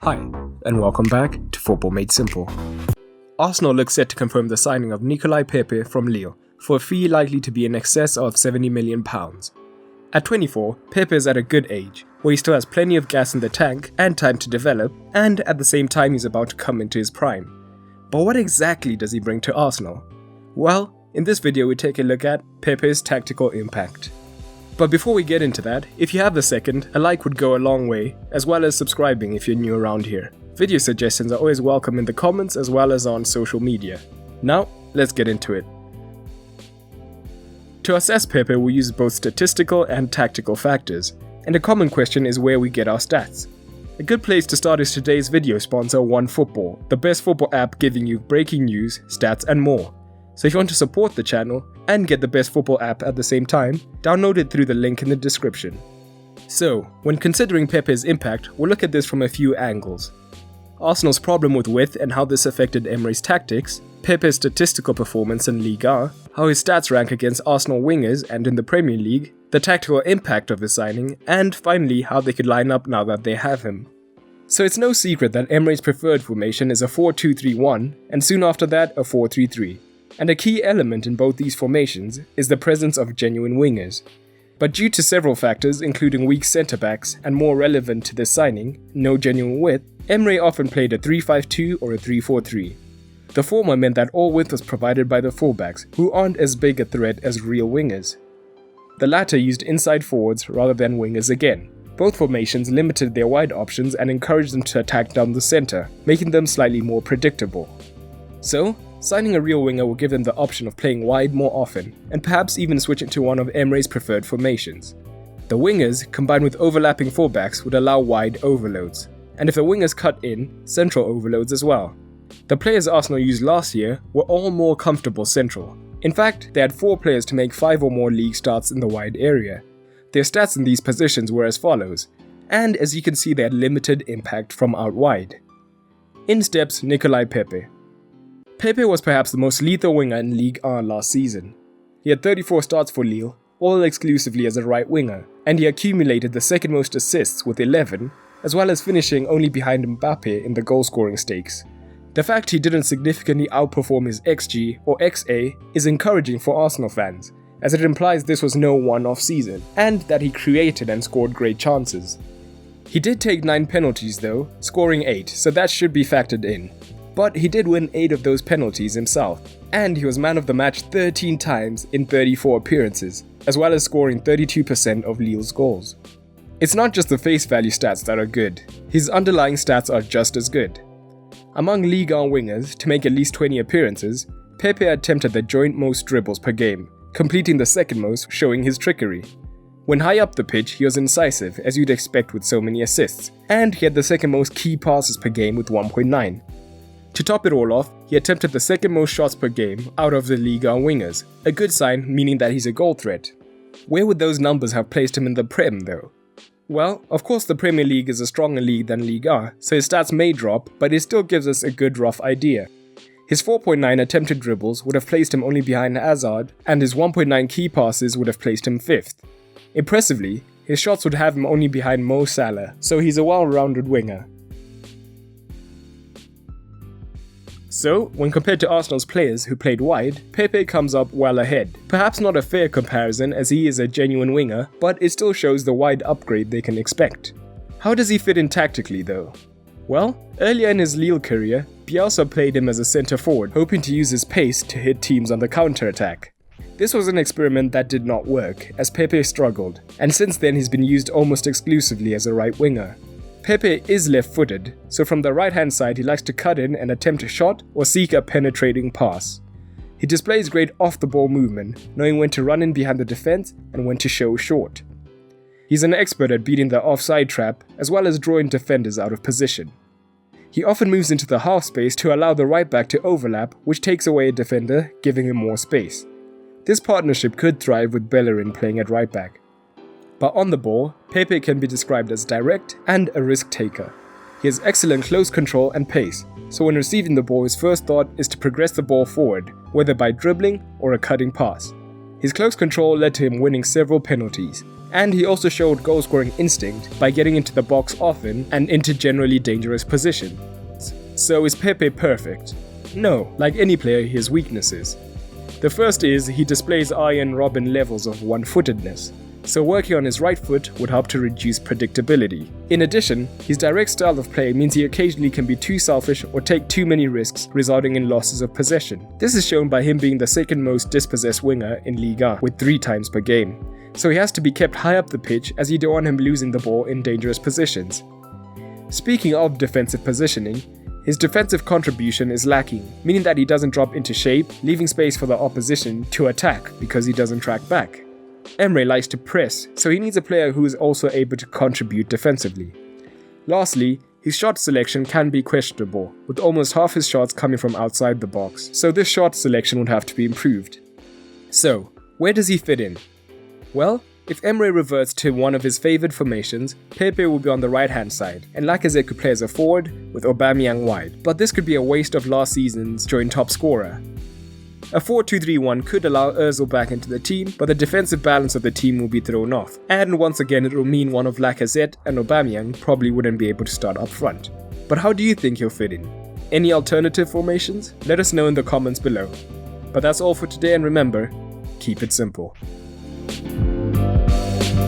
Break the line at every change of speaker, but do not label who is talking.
Hi, and welcome back to Football Made Simple. Arsenal looks set to confirm the signing of Nicolas Pepe from Lille for a fee likely to be in excess of £70 million. At 24, Pepe is at a good age, where he still has plenty of gas in the tank and time to develop, and at the same time he's about to come into his prime. But what exactly does he bring to Arsenal? Well, in this video we take a look at Pepe's tactical impact. But before we get into that, if you have a second, a like would go a long way, as well as subscribing if you're new around here. Video suggestions are always welcome in the comments as well as on social media. Now, let's get into it. To assess Pepe, we use both statistical and tactical factors, and a common question is where we get our stats. A good place to start is today's video sponsor, OneFootball, the best football app giving you breaking news, stats and more. So if you want to support the channel and get the best football app at the same time, download it through the link in the description. So, when considering Pepe's impact, we'll look at this from a few angles. Arsenal's problem with width and how this affected Emery's tactics, Pepe's statistical performance in Liga, how his stats rank against Arsenal wingers and in the Premier League, the tactical impact of his signing, and finally how they could line up now that they have him. So it's no secret that Emery's preferred formation is a 4-2-3-1 and soon after that a 4-3-3. And a key element in both these formations is the presence of genuine wingers. But due to several factors including weak centre-backs and more relevant to this signing, no genuine width, Emery often played a 3-5-2 or a 3-4-3. The former meant that all width was provided by the fullbacks, who aren't as big a threat as real wingers. The latter used inside forwards rather than wingers again. Both formations limited their wide options and encouraged them to attack down the centre, making them slightly more predictable. So, signing a real winger will give them the option of playing wide more often, and perhaps even switching to one of Emery's preferred formations. The wingers, combined with overlapping fullbacks, would allow wide overloads, and if the wingers cut in, central overloads as well. The players Arsenal used last year were all more comfortable central. In fact, they had 4 players to make 5 or more league starts in the wide area. Their stats in these positions were as follows, and as you can see they had limited impact from out wide. In steps Nicolas Pepe. Pepe was perhaps the most lethal winger in Ligue 1 last season. He had 34 starts for Lille, all exclusively as a right winger, and he accumulated the second most assists with 11, as well as finishing only behind Mbappe in the goal-scoring stakes. The fact he didn't significantly outperform his XG or XA is encouraging for Arsenal fans, as it implies this was no one-off season, and that he created and scored great chances. He did take 9 penalties though, scoring 8, so that should be factored in. But he did win 8 of those penalties himself, and he was man of the match 13 times in 34 appearances, as well as scoring 32% of Lille's goals. It's not just the face value stats that are good, his underlying stats are just as good. Among Ligue 1 wingers to make at least 20 appearances, Pepe attempted the joint most dribbles per game, completing the second most, showing his trickery. When high up the pitch, he was incisive, as you'd expect with so many assists, and he had the second most key passes per game with 1.9. To top it all off, he attempted the second most shots per game out of the Liga wingers, a good sign meaning that he's a goal threat. Where would those numbers have placed him in the Prem though? Well, of course the Premier League is a stronger league than Liga, so his stats may drop, but it still gives us a good rough idea. His 4.9 attempted dribbles would have placed him only behind Hazard, and his 1.9 key passes would have placed him 5th. Impressively, his shots would have him only behind Mo Salah, so he's a well-rounded winger. So, when compared to Arsenal's players who played wide, Pepe comes up well ahead. Perhaps not a fair comparison as he is a genuine winger, but it still shows the wide upgrade they can expect. How does he fit in tactically though? Well, earlier in his Lille career, Bielsa played him as a centre forward, hoping to use his pace to hit teams on the counter-attack. This was an experiment that did not work, as Pepe struggled, and since then he's been used almost exclusively as a right winger. Pepe is left-footed, so from the right-hand side he likes to cut in and attempt a shot or seek a penetrating pass. He displays great off-the-ball movement, knowing when to run in behind the defense and when to show short. He's an expert at beating the offside trap, as well as drawing defenders out of position. He often moves into the half space to allow the right-back to overlap, which takes away a defender, giving him more space. This partnership could thrive with Bellerin playing at right-back. But on the ball, Pepe can be described as direct and a risk taker. He has excellent close control and pace, so when receiving the ball his first thought is to progress the ball forward, whether by dribbling or a cutting pass. His close control led to him winning several penalties, and he also showed goal-scoring instinct by getting into the box often and into generally dangerous positions. So is Pepe perfect? No, like any player, he has weaknesses. The first is he displays Arjen Robben levels of one-footedness, so working on his right foot would help to reduce predictability. In addition, his direct style of play means he occasionally can be too selfish or take too many risks, resulting in losses of possession. This is shown by him being the second most dispossessed winger in Liga, with 3 times per game. So he has to be kept high up the pitch, as you don't want him losing the ball in dangerous positions. Speaking of defensive positioning, his defensive contribution is lacking, meaning that he doesn't drop into shape, leaving space for the opposition to attack because he doesn't track back. Emre likes to press, so he needs a player who is also able to contribute defensively. Lastly, his shot selection can be questionable, with almost half his shots coming from outside the box, so this shot selection would have to be improved. So, where does he fit in? Well, if Emre reverts to one of his favoured formations, Pepe will be on the right-hand side, and Lacazette could play as a forward, with Aubameyang wide, but this could be a waste of last season's joint top scorer. A 4-2-3-1 could allow Ozil back into the team, but the defensive balance of the team will be thrown off, and once again it will mean one of Lacazette and Aubameyang probably wouldn't be able to start up front. But how do you think he'll fit in? Any alternative formations? Let us know in the comments below. But that's all for today, and remember, keep it simple.